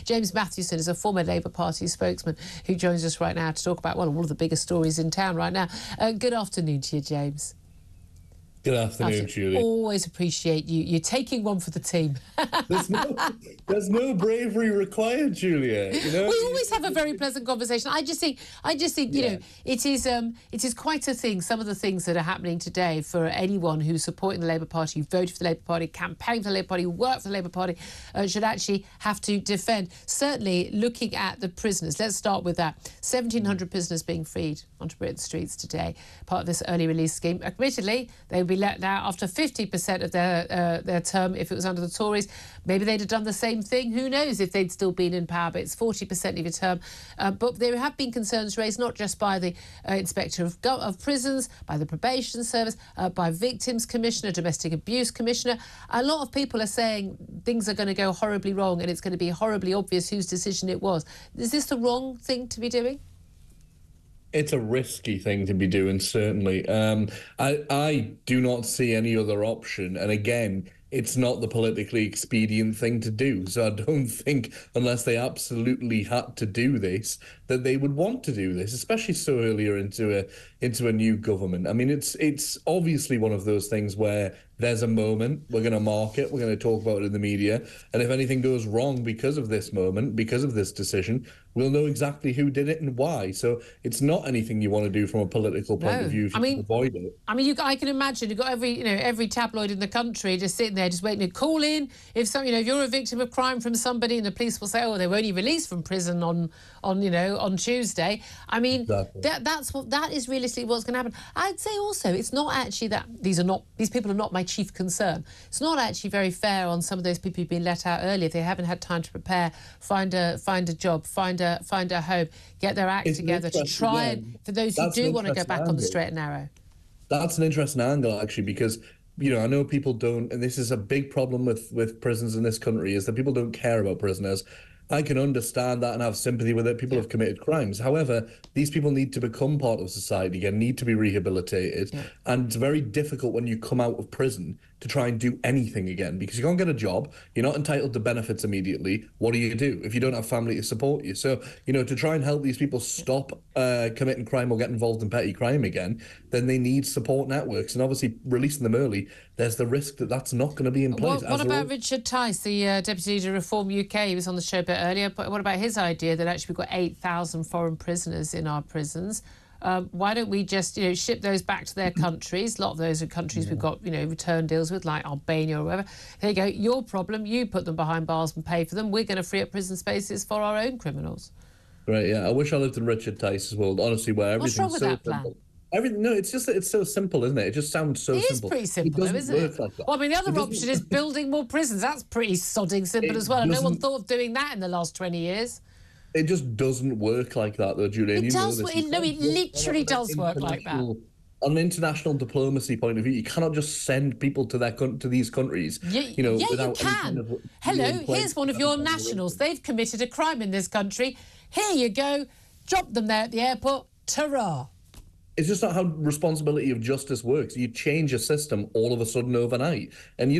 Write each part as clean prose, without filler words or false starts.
James Matthewson is a former Labour Party spokesman who joins us right now to talk about, well, one of the biggest stories in town right now. Good afternoon to you, James. Good afternoon, Julia. Always appreciate you. You're taking one for the team. There's no bravery required, Julia. You know? We always have a very pleasant conversation. I just think, you know, it is quite a thing. Some of the things that are happening today for anyone who's supporting the Labour Party, who voted for the Labour Party, campaigned for the Labour Party, worked for the Labour Party, should actually have to defend. Certainly, looking at the prisoners, let's start with that. 1,700 prisoners being freed onto Britain's streets today, part of this early release scheme. Admittedly, they will be let out after 50% of their term if it was under the Tories. Maybe they'd have done the same thing. Who knows if they'd still been in power, but it's 40% of your term. But there have been concerns raised not just by the Inspector of Prisons, by the Probation Service, by Victims Commissioner, Domestic Abuse Commissioner. A lot of people are saying things are going to go horribly wrong and it's going to be horribly obvious whose decision it was. Is this the wrong thing to be doing? It's a risky thing to be doing, certainly. I do not see any other option. And again, it's not the politically expedient thing to do. So I don't think, unless they absolutely had to do this, that they would want to do this, especially so earlier into a new government. I mean, it's obviously one of those things where there's a moment, we're going to mark it, we're going to talk about it in the media, and if anything goes wrong because of this moment, because of this decision, we'll know exactly who did it and why. So it's not anything you want to do from a political point of view to avoid it. I mean, I can imagine you've got every tabloid in the country just sitting there, just waiting to call in. If you're a victim of crime from somebody, and the police will say, "Oh, they were only released from prison on Tuesday." I mean, exactly. that is realistically what's going to happen. I'd say also it's not actually that these people are not my chief concern. It's not actually very fair on some of those people who've been let out early if they haven't had time to prepare, find a job, find a home, get their act together to try and, for those who do want to go back on the straight and narrow. That's an interesting angle, actually, because I know people don't, and this is a big problem with prisons in this country, is that people don't care about prisoners. I can understand that and have sympathy with it. People have committed crimes. However, these people need to become part of society again, need to be rehabilitated. Yeah. And it's very difficult when you come out of prison to try and do anything again, because you can't get a job. You're not entitled to benefits immediately. What do you do if you don't have family to support you? So, to try and help these people stop committing crime or get involved in petty crime again, then they need support networks. And obviously, releasing them early, there's the risk that that's not going to be in place. What about Richard Tice, the Deputy Leader of Reform UK? He was on the show a bit earlier. But what about his idea that actually we've got 8,000 foreign prisoners in our prisons? Why don't we just, ship those back to their countries? A lot of those are countries we've got, return deals with, like Albania or whatever. There you go. Your problem. You put them behind bars and pay for them. We're going to free up prison spaces for our own criminals. Right, yeah. I wish I lived in Richard Tice's world, honestly, where everything's What's wrong with so that plan? Everything, no, it's just that it's so simple, isn't it? It just sounds so simple. It is pretty simple, though, isn't it? Like that. Well, I mean, the other option is building more prisons. That's pretty sodding simple as well. And no one thought of doing that in the last 20 years. It just doesn't work like that, though, Julia. It does. It literally does work like that. On an international diplomacy point of view, you cannot just send people to these countries. You can. Hello, here's one of your nationals. They've committed a crime in this country. Here you go. Drop them there at the airport. Ta-ra. It's just not how responsibility of justice works. You change a system all of a sudden overnight, and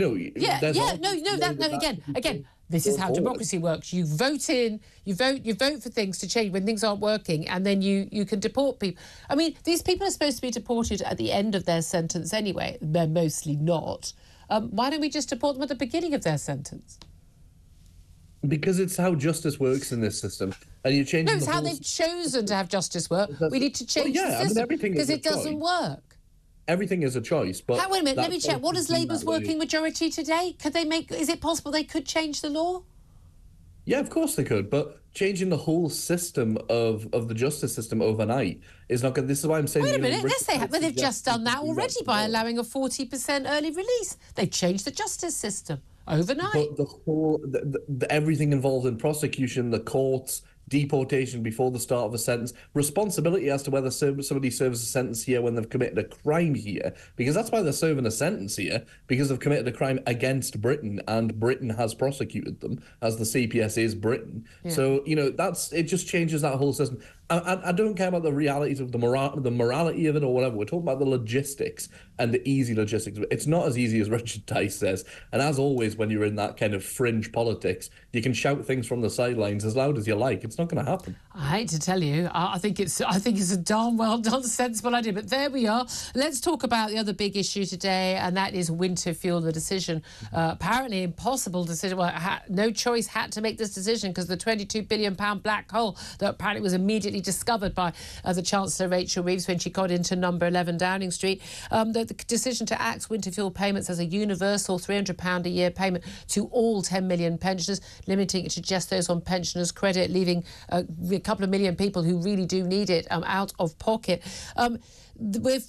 again. This is how democracy works. You vote you vote for things to change when things aren't working, and then you can deport people. I mean, these people are supposed to be deported at the end of their sentence anyway. They're mostly not. Why don't we just deport them at the beginning of their sentence? Because it's how justice works in this system. And you change. No, it's how they've chosen to have justice work. We need to change the system because it doesn't work. Everything is a choice, but wait a minute. Let me check. What is Labour's working majority today? Is it possible they could change the law? Yeah, of course they could, but changing the whole system of the justice system overnight is not good. This is why I'm saying. Wait a minute. They've just done that already by allowing a 40% early release. They've changed the justice system overnight. But everything involved in prosecution, the courts, deportation before the start of a sentence, responsibility as to whether somebody serves a sentence here when they've committed a crime here, because that's why they're serving a sentence here, because they've committed a crime against Britain and Britain has prosecuted them, as the CPS is Britain. Yeah. So, it just changes that whole system. I don't care about the realities of the morality of it or whatever. We're talking about the logistics and the easy logistics. It's not as easy as Richard Tice says. And as always, when you're in that kind of fringe politics, you can shout things from the sidelines as loud as you like. It's not going to happen. I hate to tell you, I think it's a darn well done, sensible idea. But there we are. Let's talk about the other big issue today, and that is winter fuel. The decision, apparently impossible decision. Well, no choice, had to make this decision because the £22 billion black hole that apparently was immediately discovered by the Chancellor Rachel Reeves when she got into number 11 Downing Street. The decision to axe winter fuel payments as a universal £300 a year payment to all 10 million pensioners, limiting it to just those on pensioners' credit, leaving a couple of million people who really do need it out of pocket. We've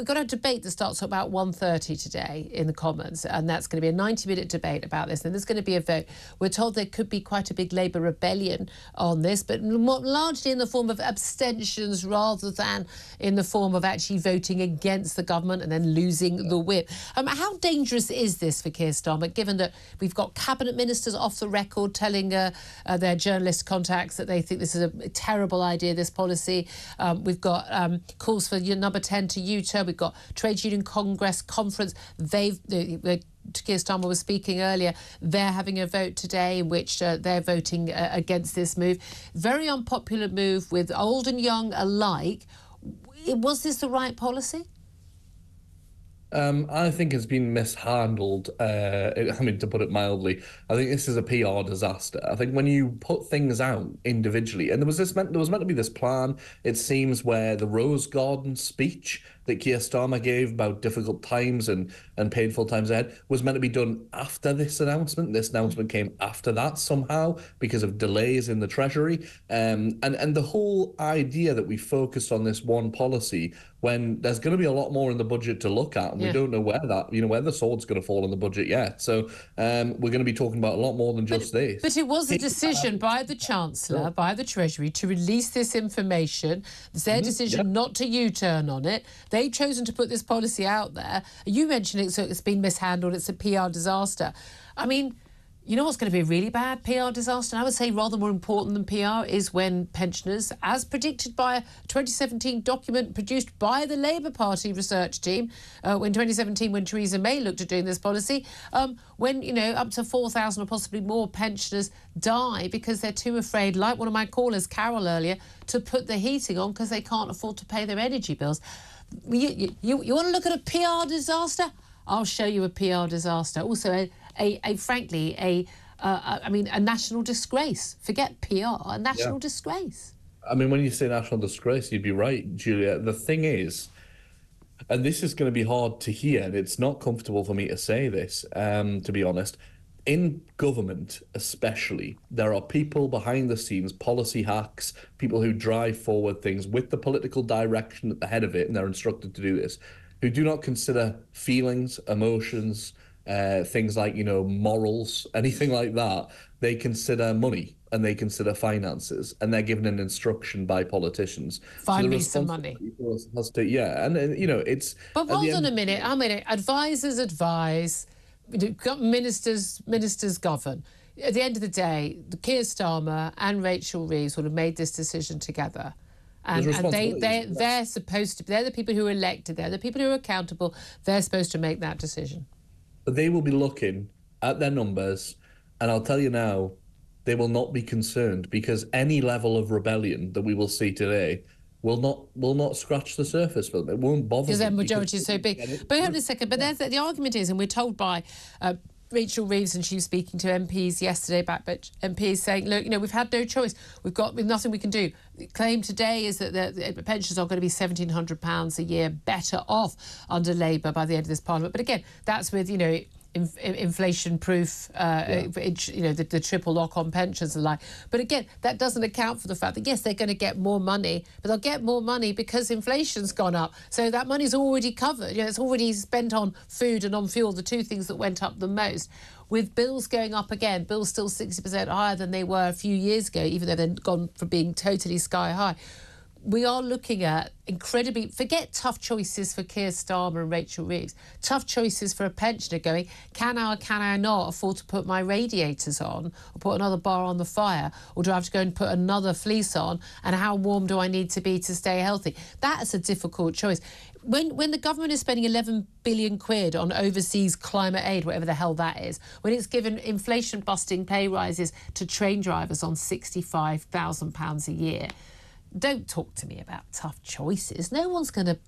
got a debate that starts at about 1:30 today in the Commons, and that's going to be a 90-minute debate about this. And there's going to be a vote. We're told there could be quite a big Labour rebellion on this, but largely in the form of abstentions rather than in the form of actually voting against the government and then losing the whip. How dangerous is this for Keir Starmer, given that we've got cabinet ministers off the record telling their journalist contacts that they think this is a terrible idea, this policy? We've got calls for number 10 to U-turn. We've got Trade Union Congress Conference. Keir Starmer was speaking earlier. They're having a vote today in which they're voting against this move. Very unpopular move with old and young alike. Was this the right policy? I think it's been mishandled. To put it mildly, I think this is a PR disaster. I think when you put things out individually, and there was meant to be this plan, it seems, where the Rose Garden speech that Keir Starmer gave about difficult times and painful times ahead was meant to be done after this announcement. This announcement came after that somehow because of delays in the Treasury. And the whole idea that we focused on this one policy when there's going to be a lot more in the budget to look at, and we don't know where the sword's going to fall in the budget yet. So we're going to be talking about a lot more than just this. But it was a decision by the Chancellor, by the Treasury, to release this information. It's their decision not to U-turn on it. They've chosen to put this policy out there. You mentioned it, so it's been mishandled. It's a PR disaster. I mean, you know what's going to be a really bad PR disaster? And I would say rather more important than PR is when pensioners, as predicted by a 2017 document produced by the Labour Party research team, when 2017, when Theresa May looked at doing this policy, when, up to 4,000 or possibly more pensioners die because they're too afraid, like one of my callers, Carol, earlier, to put the heating on because they can't afford to pay their energy bills. You want to look at a PR disaster? I'll show you a PR disaster. Also, frankly, a national disgrace. Forget PR, a national disgrace. I mean, when you say national disgrace, you'd be right, Julia. The thing is, and this is going to be hard to hear, and it's not comfortable for me to say this, to be honest. In government, especially, there are people behind the scenes, policy hacks, people who drive forward things with the political direction at the head of it, and they're instructed to do this, who do not consider feelings, emotions, things like, morals, anything like that. They consider money and they consider finances, and they're given an instruction by politicians. Find me some money. It's... But hold on a minute. Advisors advise, ministers govern. At the end of the day, Keir Starmer and Rachel Reeves would have made this decision together. And they're supposed to, they're the people who are elected, they're the people who are accountable, they're supposed to make that decision. But they will be looking at their numbers, and I'll tell you now, they will not be concerned, because any level of rebellion that we will see today will not scratch the surface for them. It won't bother them. Because their majority is so big. But hold on a second, but the argument is, and we're told by Rachel Reeves, and she was speaking to MPs yesterday, MPs saying, look, we've had no choice. We've nothing we can do. The claim today is that the pensions are going to be £1,700 a year better off under Labour by the end of this Parliament. But again, that's with, inflation-proof, the triple lock on pensions and the like. But again, that doesn't account for the fact that, yes, they're going to get more money, but they'll get more money because inflation's gone up. So that money's already covered. It's already spent on food and on fuel, the two things that went up the most. With bills going up again, bills still 60% higher than they were a few years ago, even though they've gone from being totally sky high. we are looking at incredibly, forget tough choices for Keir Starmer and Rachel Reeves, tough choices for a pensioner going, can I or can I not afford to put my radiators on or put another bar on the fire, or do I have to go and put another fleece on, and how warm do I need to be to stay healthy? That is a difficult choice. When the government is spending 11 billion quid on overseas climate aid, whatever the hell that is, when it's given inflation-busting pay rises to train drivers on £65,000 a year, don't talk to me about tough choices. No one's gonna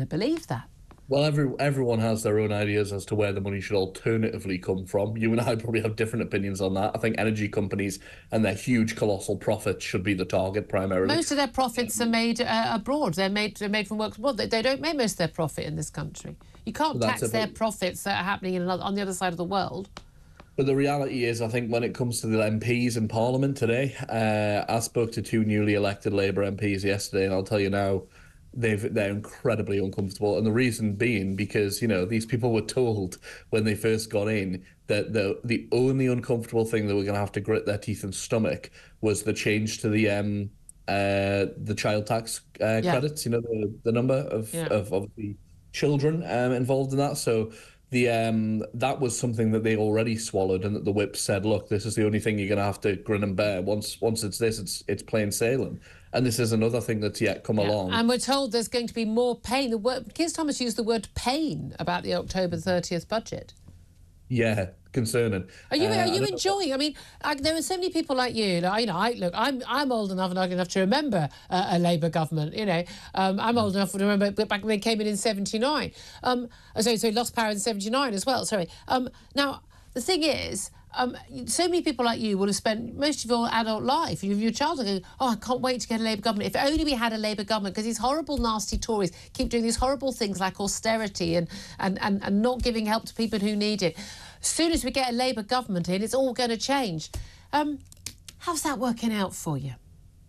believe that. Well, everyone has their own ideas as to where the money should alternatively come from. You and I probably have different opinions on that. I think energy companies and their huge, colossal profits should be the target primarily. Most of their profits are made abroad. They're made from work abroad. They don't make most of their profit in this country. You can't tax their profits that are happening on the other side of the world. But the reality is, I think when it comes to the MPs in Parliament today, I spoke to 2 newly elected Labour MPs yesterday, and I'll tell you now, they're incredibly uncomfortable. And the reason being because, you know, these people were told when they first got in that the only uncomfortable thing that were going to have to grit their teeth and stomach was the change to the child tax credits, you know, the number of the children involved in that. So that was something that they already swallowed, and that the whip said, look, this is the only thing you're going to have to grin and bear. Once it's this, it's plain sailing. And this is another thing that's yet come along. And we're told there's going to be more pain. Keir Starmer used the word pain about the October 30th budget. Yeah, concerning. Are you enjoying? I mean, there are so many people like you. I'm old enough and old enough to remember a Labour government. You know, I'm old enough to remember back when they came in '79. So lost power in '79 as well. Sorry. Now the thing is, so many people like you will have spent most of your adult life, your childhood, going, oh, I can't wait to get a Labour government. If only we had a Labour government, because these horrible, nasty Tories keep doing these horrible things like austerity and not giving help to people who need it. As soon as we get a Labour government in, it's all going to change. How's that working out for you?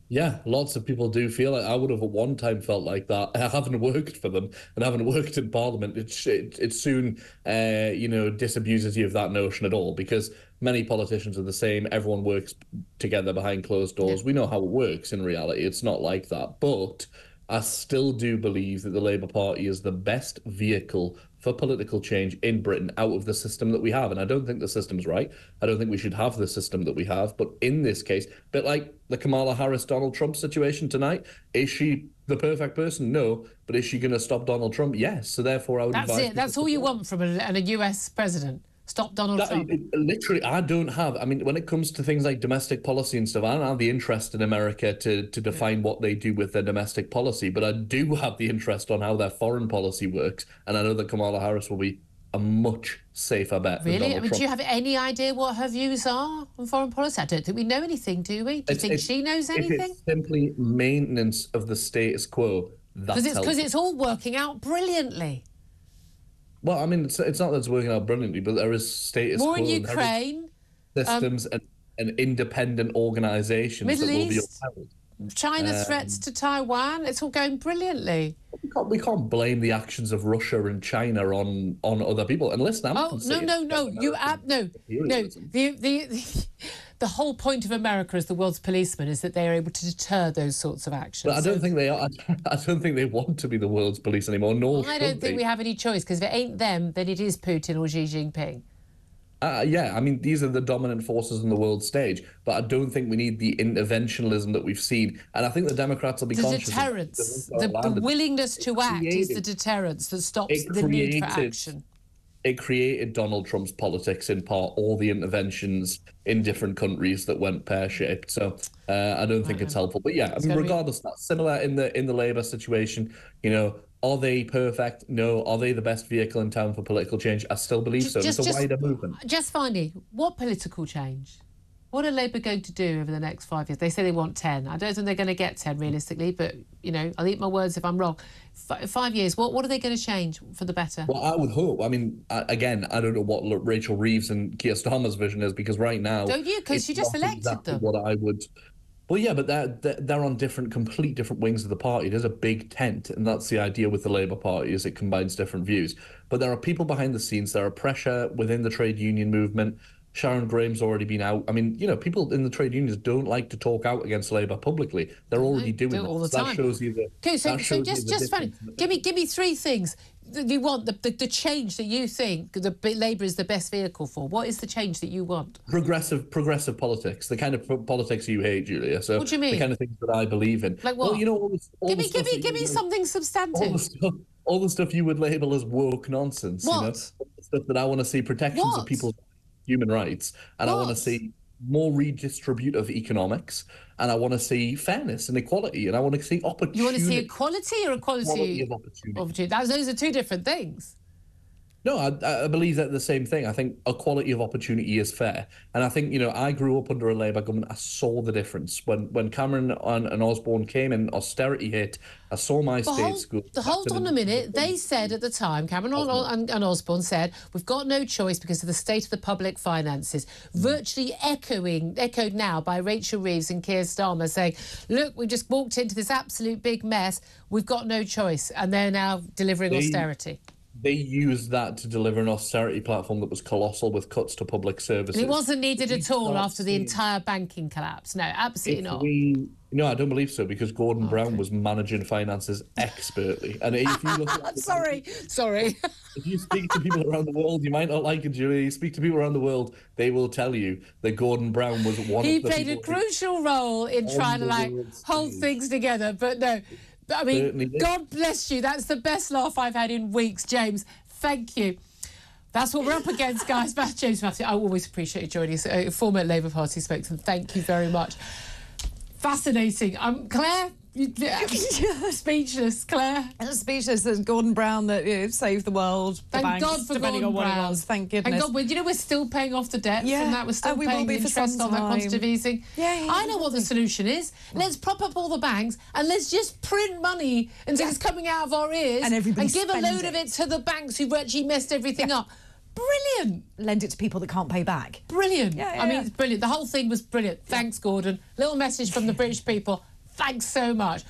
Yeah, lots of people do feel like I would have at one time felt like that. I haven't worked for them and haven't worked in Parliament. It soon, disabuses you of that notion at all, because many politicians are the same. Everyone works together behind closed doors. Yeah. We know how it works in reality. It's not like that. But I still do believe that the Labour Party is the best vehicle for political change in Britain out of the system that we have. And I don't think the system's right. I don't think we should have the system that we have. But in this case, a bit like the Kamala Harris-Donald Trump situation tonight, is she the perfect person? No. But is she going to stop Donald Trump? Yes. So therefore, I would advise... That's it. That's all you want from a US president. Stop Donald Trump. Literally, I don't have... I mean, when it comes to things like domestic policy and stuff, I don't have the interest in America to define what they do with their domestic policy, but I do have the interest on how their foreign policy works, and I know that Kamala Harris will be a much safer bet than Donald Trump. Do you have any idea what her views are on foreign policy? I don't think we know anything, do we? Do you think she knows anything? If it's simply maintenance of the status quo, that's because it's all working out brilliantly. Well, I mean, it's not that it's working out brilliantly, but there is status quo. More in Ukraine. Systems and independent organisations Middle that will be East, upheld. China's threats to Taiwan. It's all going brilliantly. We can't blame the actions of Russia and China on other people. And listen, no. The whole point of America as the world's policeman is that they are able to deter those sorts of actions. But I don't think they are. I don't think they want to be the world's police anymore. Nor I don't think we have any choice, because if it ain't them, then it is Putin or Xi Jinping. Yeah, I mean, these are the dominant forces on the world stage, but I don't think we need the interventionism that we've seen. And I think the Democrats will be conscious. The deterrence, the willingness to act is the deterrence that stops the need for action. It created Donald Trump's politics, in part, all the interventions in different countries that went pear-shaped. So I don't think it's helpful. But yeah, I mean, regardless, that's similar in the Labour situation. You know, are they perfect? No. Are they the best vehicle in town for political change? I still believe so. It's a wider movement. Just finally, what political change? What are Labour going to do over the next 5 years? They say they want 10. I don't think they're going to get 10 realistically, but, you know, I'll eat my words if I'm wrong. 5 years, what are they going to change for the better? Well, I would hope. I mean, again, I don't know what Rachel Reeves and Keir Starmer's vision is, because right now... Don't you? Because you just elected them. What I would... Well, yeah, but they're on complete different wings of the party. There's a big tent, and that's the idea with the Labour Party, is it combines different views. But there are people behind the scenes. There are pressure within the trade union movement. Sharon Graham's already been out. I mean, people in the trade unions don't like to talk out against Labour publicly. They're already doing do it all the that. So time. that shows you the Okay, so just funny. difference. Give me three things that you want, the change that you think Labour is the best vehicle for. What is the change that you want? Progressive politics, the kind of politics you hate, Julia. So what do you mean? The kind of things that I believe in. Like what? Well, give me something substantive. All the stuff you would label as woke nonsense. What? All the stuff that I want to see protections of people's human rights, and I want to see more redistributive economics, and I want to see fairness and equality, and I want to see opportunity. You want to see equality or equality of opportunity? Those are two different things. No, I believe that the same thing. I think equality of opportunity is fair. And I think, I grew up under a Labour government. I saw the difference. When Cameron and Osborne came and austerity hit, I saw my state school. Hold on a minute. They said at the time, Cameron and Osborne said, we've got no choice because of the state of the public finances. Virtually echoed now by Rachel Reeves and Keir Starmer saying, look, we just walked into this absolute big mess. We've got no choice. And they're now delivering austerity. They used that to deliver an austerity platform that was colossal with cuts to public services. And it wasn't needed at all after the entire banking collapse. No, absolutely not. No, I don't believe so, because Gordon Brown was managing finances expertly. And if you look at Sorry. If you speak to people around the world, you might not like it, Julie. You speak to people around the world, they will tell you that Gordon Brown was one of the people. He played a crucial role in trying to hold things together. But no, I mean, God bless you. That's the best laugh I've had in weeks, James. Thank you. That's what we're up against, guys. James Matthewson, I always appreciate you joining us. Former Labour Party spokesman, thank you very much. Fascinating. Claire? Speechless, Claire. Speechless. There's Gordon Brown that saved the world. Thank God for Gordon Brown. Thank goodness. Thank God. We're still paying off the debt from that. We're still paying interest on that quantitative easing. I know what the solution is. Let's prop up all the banks and let's just print money until it's coming out of our ears and give a load of it to the banks who've actually messed everything up. Brilliant. Lend it to people that can't pay back. Brilliant. I mean, it's brilliant. The whole thing was brilliant. Thanks, Gordon. Little message from the British people. Thanks so much.